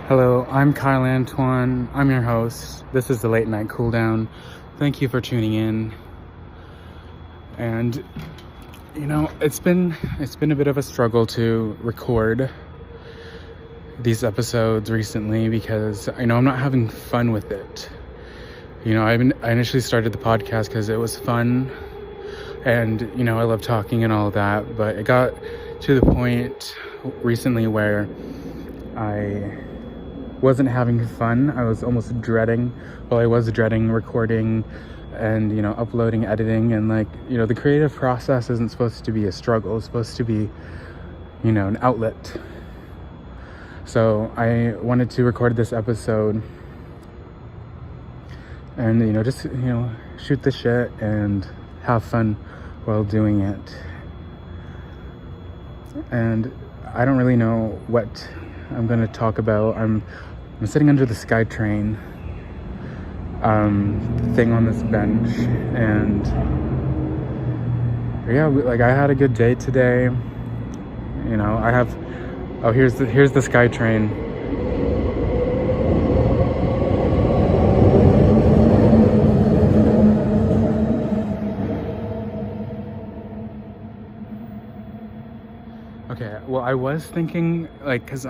Hello, I'm Kyle Antoine. I'm your host. This is the Late Night Cool Down. Thank you for tuning in. And it's been a bit of a struggle to record these episodes recently because I'm not having fun with it. I initially started the podcast because it was fun, and I love talking and all that. But it got to the point recently where I wasn't having fun. I was almost dreading. Well, I was dreading recording and uploading, editing, and the creative process isn't supposed to be a struggle. It's supposed to be an outlet. So I wanted to record this episode and just shoot the shit and have fun while doing it. And I don't really know what I'm going to talk about. I'm sitting under the SkyTrain thing on this bench, and I had a good day today. I have here's the SkyTrain. Okay, well, I was thinking because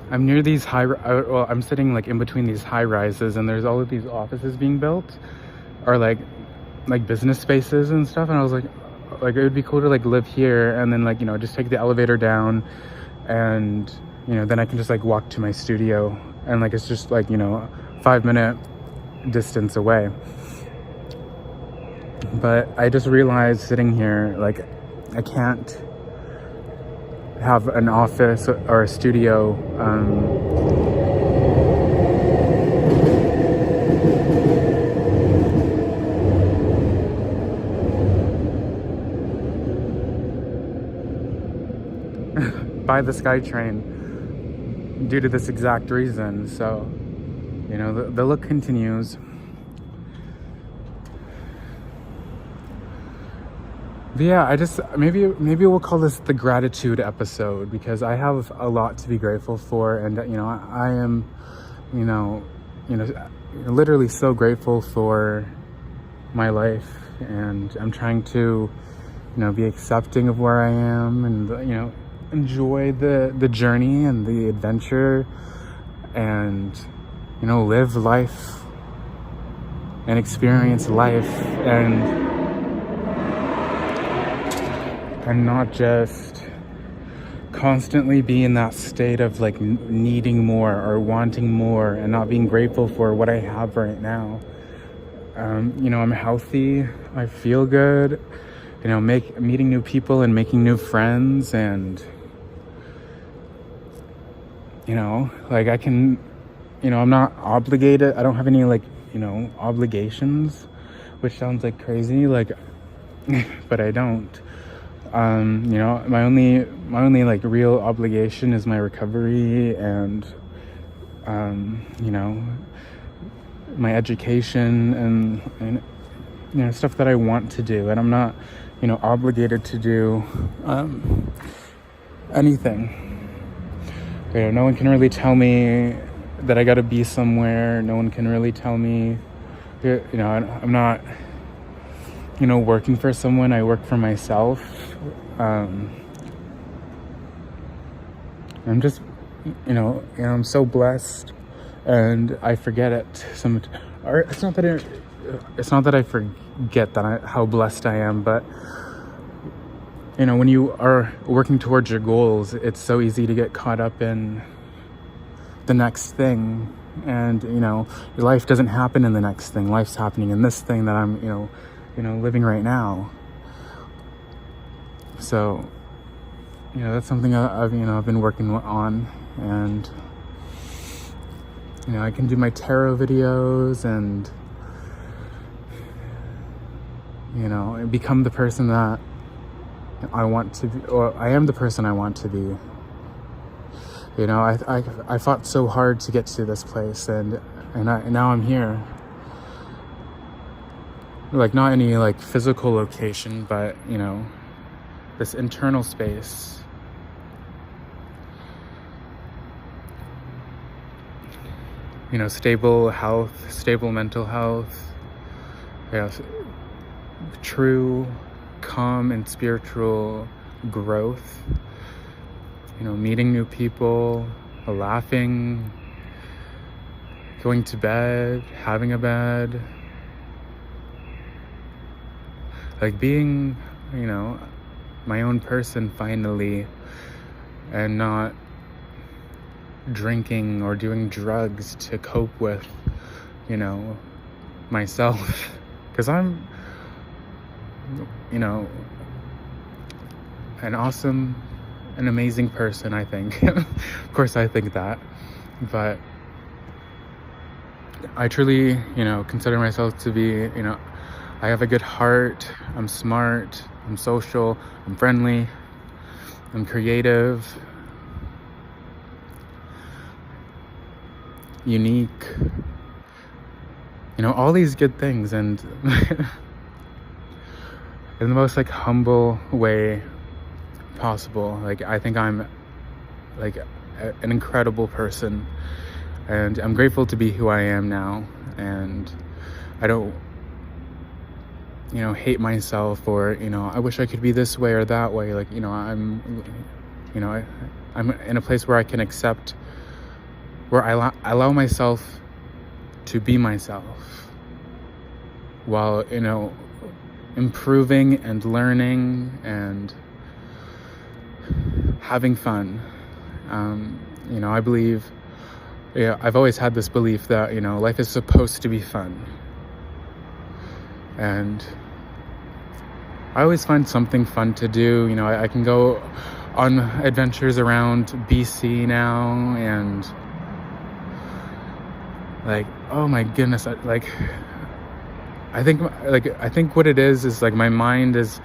I'm near these I'm sitting in between these high rises, and there's all of these offices being built, or like business spaces and stuff. And I was like it would be cool to live here, and then just take the elevator down, and then I can just walk to my studio, and it's just 5-minute distance away. But I just realized sitting here I can't have an office or a studio by the SkyTrain due to this exact reason. So the look continues. But yeah, I just maybe we'll call this the gratitude episode, because I have a lot to be grateful for, and I am literally so grateful for my life, and I'm trying to be accepting of where I am, and enjoy the journey and the adventure, and live life and experience life, and not just constantly be in that state of needing more or wanting more, and not being grateful for what I have right now. I'm healthy, I feel good, meeting new people and making new friends, and I can, I'm not obligated. I don't have any obligations, which sounds crazy, but I don't. My only real obligation is my recovery, and my education, and stuff that I want to do, and I'm not obligated to do anything. No one can really tell me that I gotta be somewhere. No one can really tell me, I'm not working for someone. I work for myself. I'm just I'm so blessed, and I forget it. It's not that I forget how blessed I am, but when you are working towards your goals, it's so easy to get caught up in the next thing, and your life doesn't happen in the next thing. Life's happening in this thing that I'm living right now. So that's something I've been working on, and I can do my tarot videos, and become the person that I want to be, or I am the person I want to be. I fought so hard to get to this place, and now I'm here. Not any physical location, but this internal space. stable health, stable mental health, true, calm, and spiritual growth, meeting new people, laughing, going to bed, having a bed, like being, my own person finally, and not drinking or doing drugs to cope with, myself. Because I'm, an awesome, an amazing person, I think. Of course, I think that. But I truly, consider myself to be, I have a good heart, I'm smart, I'm social, I'm friendly, I'm creative, unique, all these good things, and in the most humble way possible. I think I'm an incredible person, and I'm grateful to be who I am now, and I don't hate myself, or I wish I could be this way or that way. I'm in a place where I can accept, where I allow myself to be myself while improving and learning and having fun. I believe, I've always had this belief that life is supposed to be fun, and I always find something fun to do. I can go on adventures around BC now, and oh my goodness, I think what it is my mind is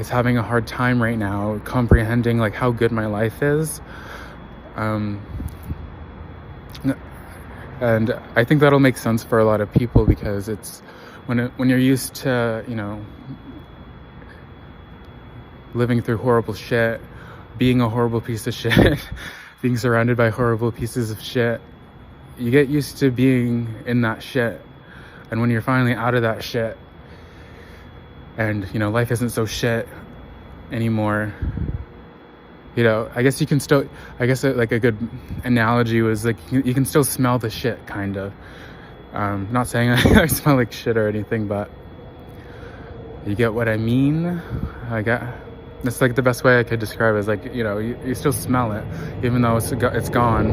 having a hard time right now comprehending how good my life is, and I think that'll make sense for a lot of people, because it's when you're used to living through horrible shit, being a horrible piece of shit, being surrounded by horrible pieces of shit, you get used to being in that shit. And when you're finally out of that shit, and life isn't so shit anymore, I guess you can still, a good analogy was you can still smell the shit, kind of. Not saying I smell like shit or anything, but you get what I mean. That's the best way I could describe it, is you still smell it even though it's gone.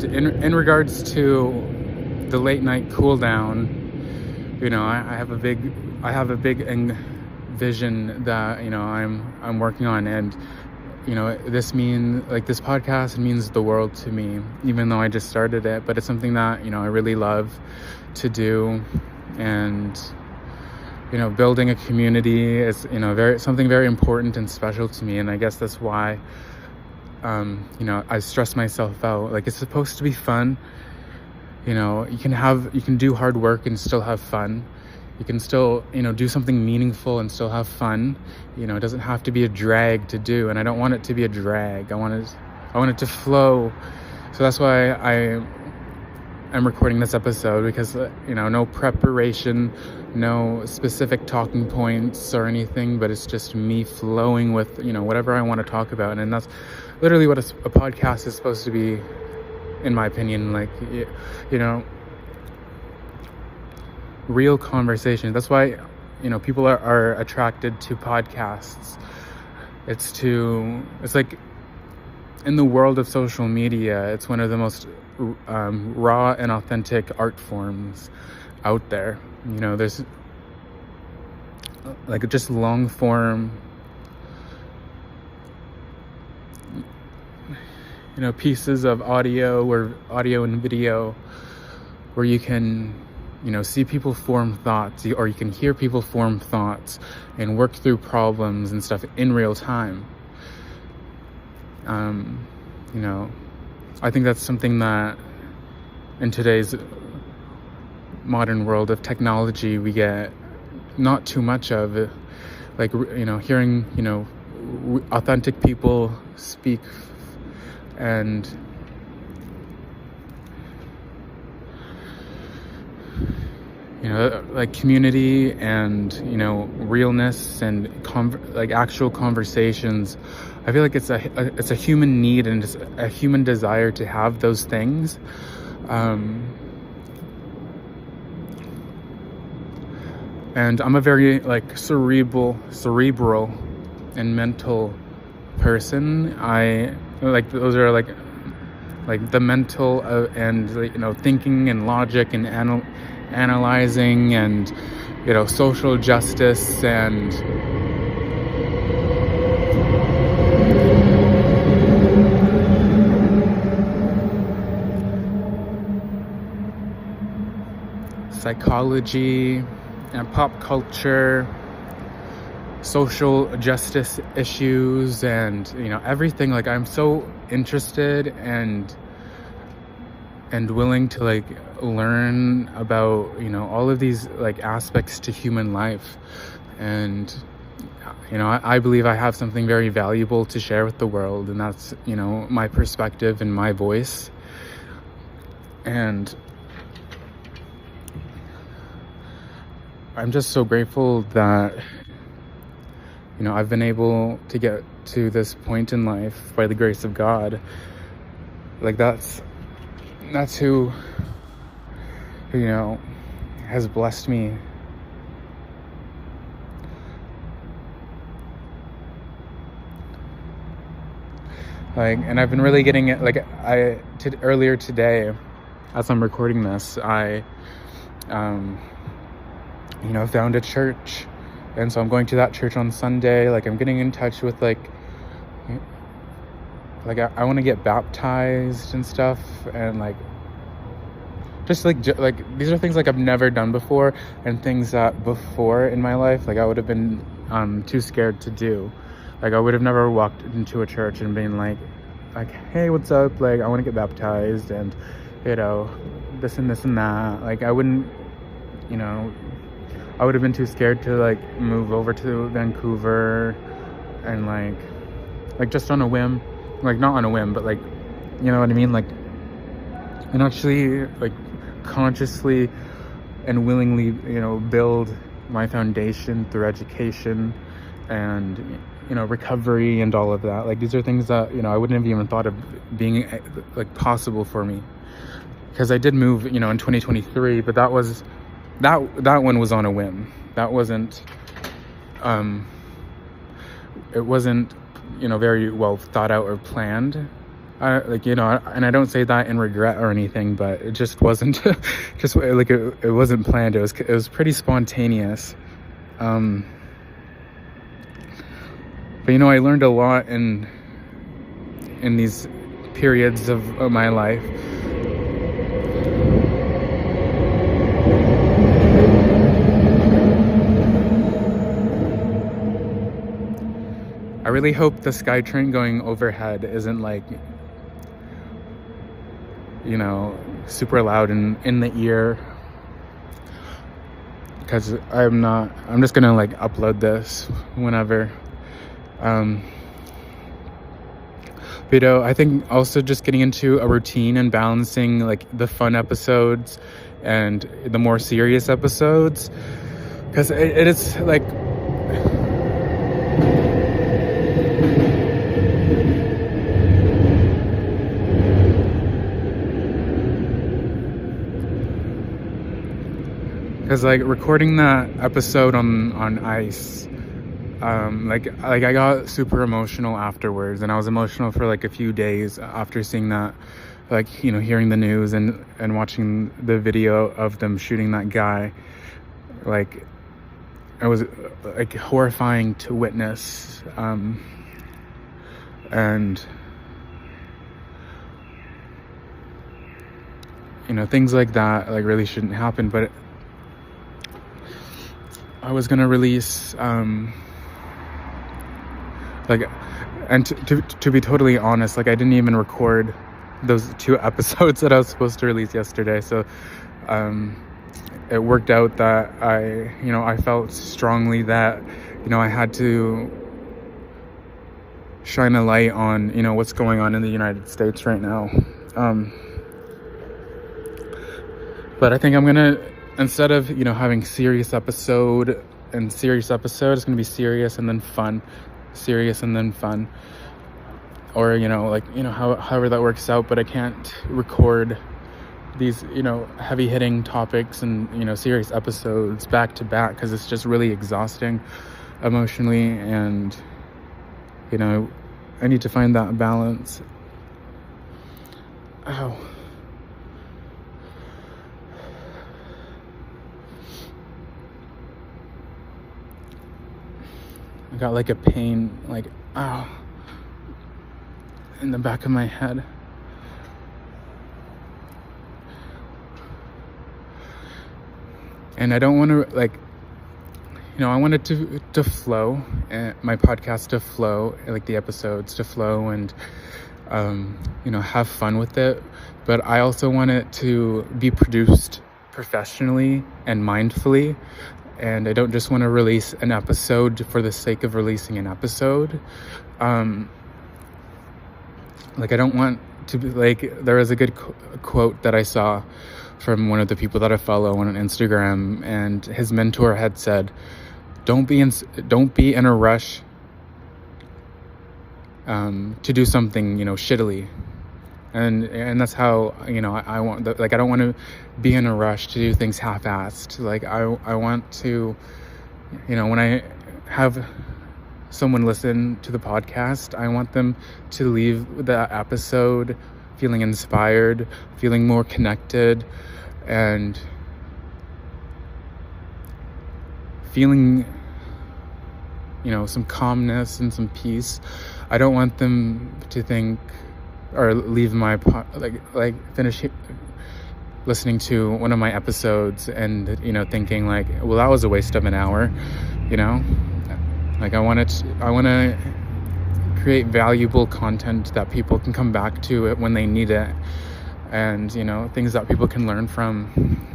And in regards to the late night cool down, I have a big vision that I'm working on, and this this podcast means the world to me, even though I just started it. But it's something that I really love to do, and building a community is something very important and special to me. And I guess that's why I stress myself out. It's supposed to be fun. You can do hard work and still have fun. You can still, do something meaningful and still have fun. It doesn't have to be a drag to do, and I don't want it to be a drag. I want it to flow. So that's why I'm recording this episode, because, no preparation, no specific talking points or anything, but it's just me flowing with, whatever I want to talk about. And that's literally what a podcast is supposed to be, in my opinion. Real conversation. That's why people are attracted to podcasts. It's in the world of social media, it's one of the most raw and authentic art forms out there. There's just long form pieces of audio and video where you can see people form thoughts, or you can hear people form thoughts and work through problems and stuff in real time. I think that's something that in today's modern world of technology we get not too much of, like, hearing, authentic people speak, and like community and realness and like actual conversations. I feel like it's a human need and it's a human desire to have those things. And I'm a very like cerebral and mental person. I like those are like the mental and thinking and logic and analyzing and social justice and psychology and pop culture, social justice issues, and everything. Like, I'm so interested and willing to like learn about all of these like aspects to human life. And I believe I have something very valuable to share with the world, and that's my perspective and my voice. And I'm just so grateful that I've been able to get to this point in life by the grace of God. Like, that's who has blessed me. Like, and I've been really getting it. Like, earlier today, as I'm recording this, I found a church, and so I'm going to that church on Sunday. Like, I'm getting in touch with like I want to get baptized and stuff, and like just like these are things like I've never done before, and things that before in my life like I would have been too scared to do. Like, I would have never walked into a church and been like, hey, what's up? Like, I want to get baptized, and this and this and that. Like, I wouldn't, I would have been too scared to like move over to Vancouver and like just on a whim, like not on a whim, but like, you know what I mean? Like, and actually like consciously and willingly, build my foundation through education and, recovery and all of that. Like, these are things that, I wouldn't have even thought of being like possible for me, because I did move, in 2023, but that one was on a whim. That wasn't, it wasn't, very well thought out or planned. And I don't say that in regret or anything, but it just wasn't, just like it wasn't planned. It was pretty spontaneous. But I learned a lot in these periods of my life. I really hope the SkyTrain going overhead isn't like, super loud in the ear, because I'm just gonna like upload this whenever. But I think also just getting into a routine and balancing like the fun episodes and the more serious episodes, because it is like, because like recording that episode on ice, like I got super emotional afterwards, and I was emotional for like a few days after seeing that, like hearing the news and watching the video of them shooting that guy. Like, it was like horrifying to witness, and things like that like really shouldn't happen. But I was gonna release and to be totally honest, like I didn't even record those 2 episodes that I was supposed to release yesterday. So it worked out that I felt strongly that, I had to shine a light on, what's going on in the United States right now. But I think I'm gonna, instead of, having serious episode, it's gonna be serious and then fun, or however that works out. But I can't record these heavy hitting topics and serious episodes back to back, because it's just really exhausting emotionally, and I need to find that balance. Ow. I got like a pain, like, ow, in the back of my head. And I don't want to, I want it to flow, my podcast to flow, like the episodes to flow, and, have fun with it. But I also want it to be produced professionally and mindfully. And I don't just want to release an episode for the sake of releasing an episode. I don't want to be there was a good quote that I saw from one of the people that I follow on Instagram, and his mentor had said, don't be in a rush to do something, shittily. And that's how, I want, I don't want to be in a rush to do things half-assed. I want to, when I have someone listen to the podcast, I want them to leave the episode feeling inspired, feeling more connected, and feeling, some calmness and some peace. I don't want them to think or leave my finish listening to one of my episodes and thinking well, that was a waste of an hour. I want to create valuable content that people can come back to it when they need it, and things that people can learn from.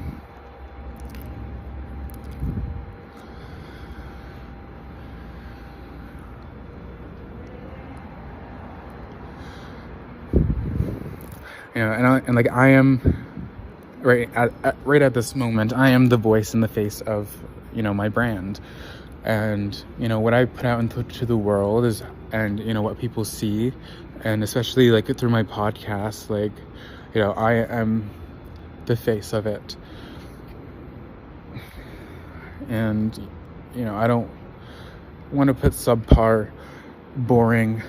I am right at this moment, I am the voice and the face of my brand, and what I put out into the world is, and what people see, and especially through my podcast, I am the face of it. And I don't want to put subpar, boring,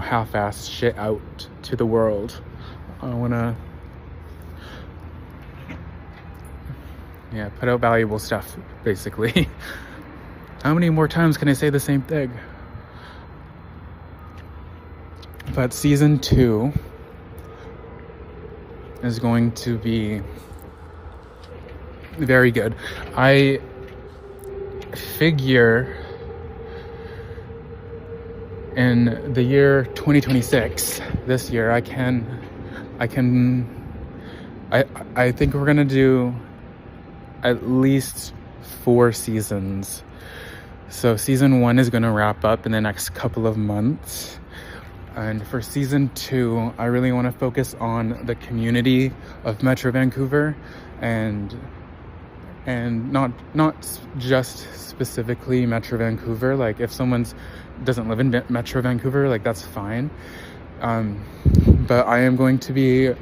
half-assed shit out to the world. I want to put out valuable stuff, basically. How many more times can I say the same thing? But season 2 is going to be very good. I figure in the year 2026, this year, I think we're gonna do at least 4 seasons. So season 1 is gonna wrap up in the next couple of months. And for season 2, I really want to focus on the community of Metro Vancouver, and not just specifically Metro Vancouver. If someone doesn't live in Metro Vancouver, that's fine. But I am going to be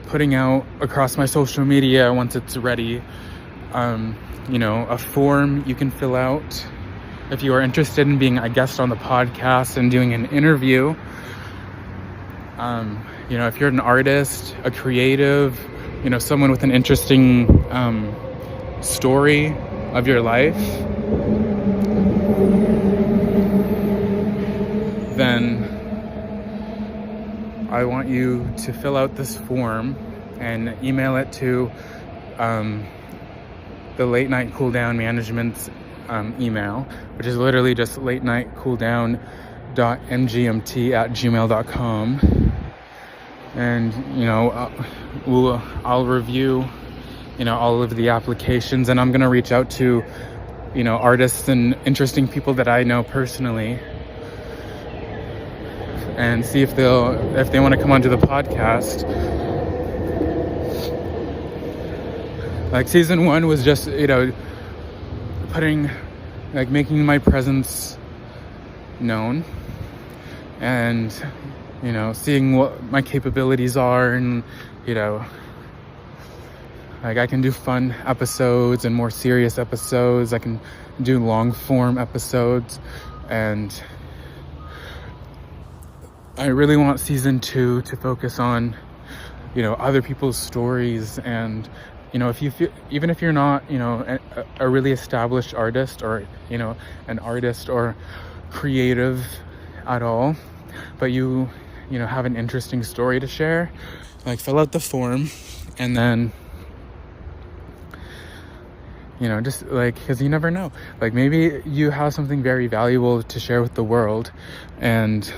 putting out across my social media, once it's ready, a form you can fill out if you are interested in being a guest on the podcast and doing an interview. If you're an artist, a creative, someone with an interesting story of your life, then I want you to fill out this form and email it to the Late Night Cooldown Management's email, which is literally just latenightcooldown.mgmt@gmail.com. And I'll review all of the applications, and I'm gonna reach out to artists and interesting people that I know personally, and see if they want to come onto the podcast. Like season 1 was just making my presence known, and seeing what my capabilities are, and I can do fun episodes and more serious episodes. I can do long form episodes, and I really want season 2 to focus on other people's stories. And if you feel, even if you're not a really established artist, or an artist or creative at all, but you have an interesting story to share, fill out the form, and then just because you never know, maybe you have something very valuable to share with the world, and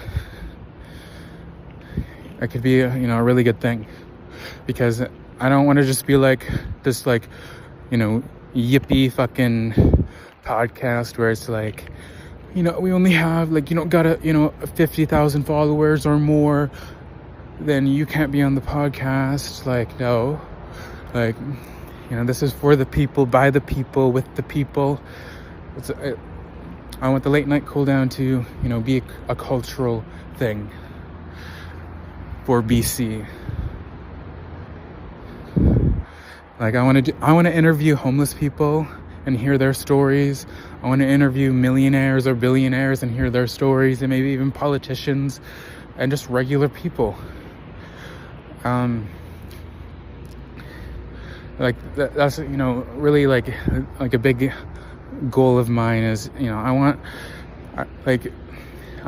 it could be a really good thing. Because I don't want to just be this yippee fucking podcast where it's we only have got 50,000 followers or more, then you can't be on the podcast. No, this is for the people, by the people, with the people. I want the late night cool down to be a cultural thing for BC. I want to interview homeless people and hear their stories. I want to interview millionaires or billionaires and hear their stories, and maybe even politicians and just regular people. That's really a big goal of mine is I'm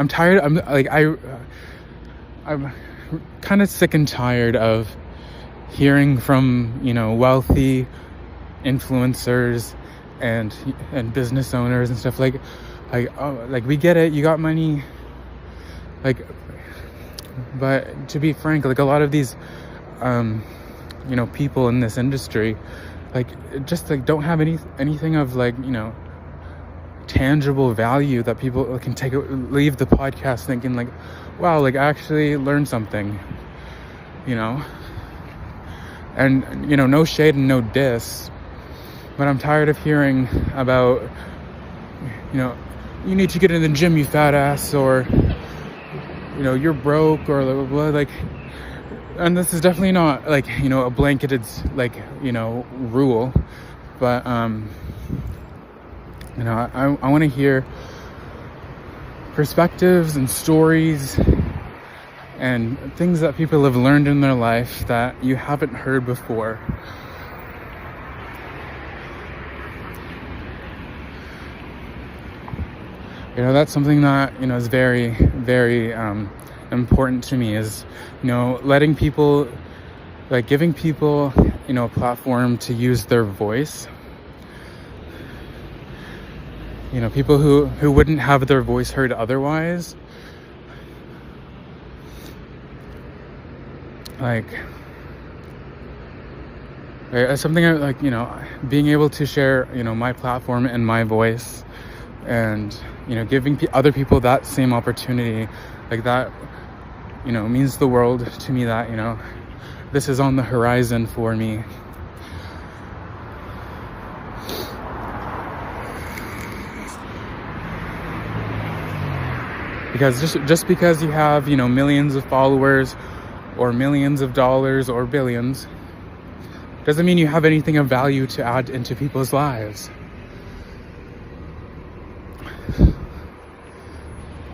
tired. I'm kind of sick and tired of hearing from wealthy influencers and business owners and stuff we get it, you got money, but to be frank, a lot of these people in this industry don't have anything of tangible value that people can leave the podcast thinking wow, I actually learned something, and no shade and no diss, but I'm tired of hearing about you need to get in the gym, you fat ass, or you're broke, or and this is definitely not a blanketed rule, but I want to hear perspectives and stories and things that people have learned in their life that you haven't heard before. That's something that is very, very important to me, is letting people, giving people a platform to use their voice. People who wouldn't have their voice heard otherwise. It's something being able to share my platform and my voice, and giving other people that same opportunity, that means the world to me, that this is on the horizon for me. Because just because you have millions of followers or millions of dollars or billions doesn't mean you have anything of value to add into people's lives.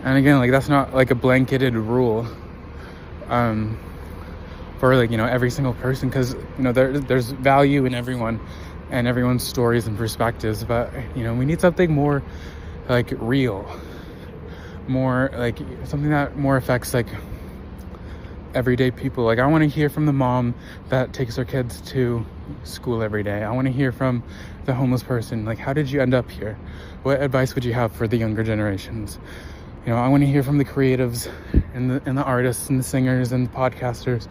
And again, that's not a blanketed rule for every single person, because there's value in everyone and everyone's stories and perspectives, but we need something more real, more something that more affects everyday people. I want to hear from the mom that takes her kids to school every day. I want to hear from the homeless person, how did you end up here? What advice would you have for the younger generations? I want to hear from the creatives and the artists and the singers and the podcasters,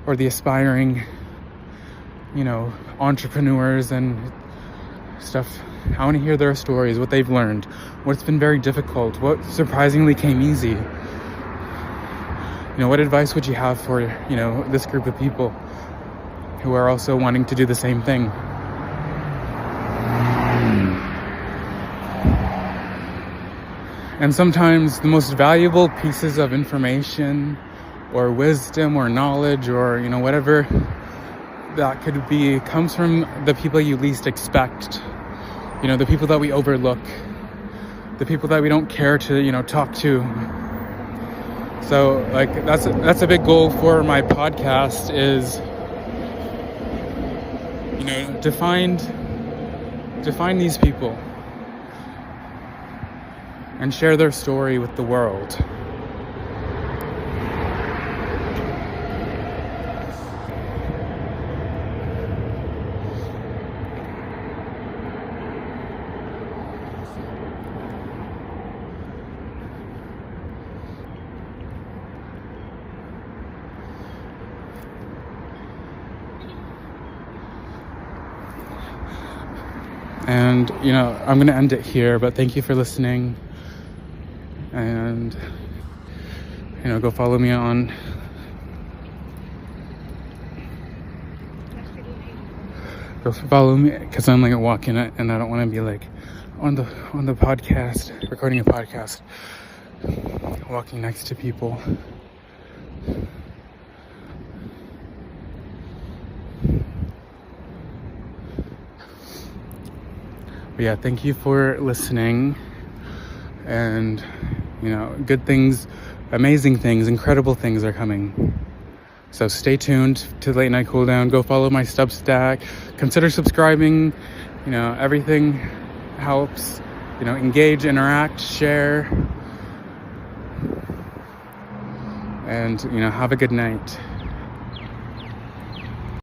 or the aspiring, entrepreneurs and stuff. I want to hear their stories, what they've learned, what's been very difficult, what surprisingly came easy. What advice would you have for, this group of people who are also wanting to do the same thing? And sometimes the most valuable pieces of information or wisdom or knowledge or, whatever that could be comes from the people you least expect. The people that we overlook, the people that we don't care to, talk to. So, that's a big goal for my podcast is, to find these people and share their story with the world. And, I'm going to end it here, but thank you for listening. And, go follow me on because I'm walking it, and I don't want to be on the podcast, recording a podcast, walking next to people. But yeah, thank you for listening, and good things, amazing things, incredible things are coming. So stay tuned to Late Night Cooldown. Go follow my Substack. Consider subscribing. Everything helps. Engage, interact, share, and have a good night.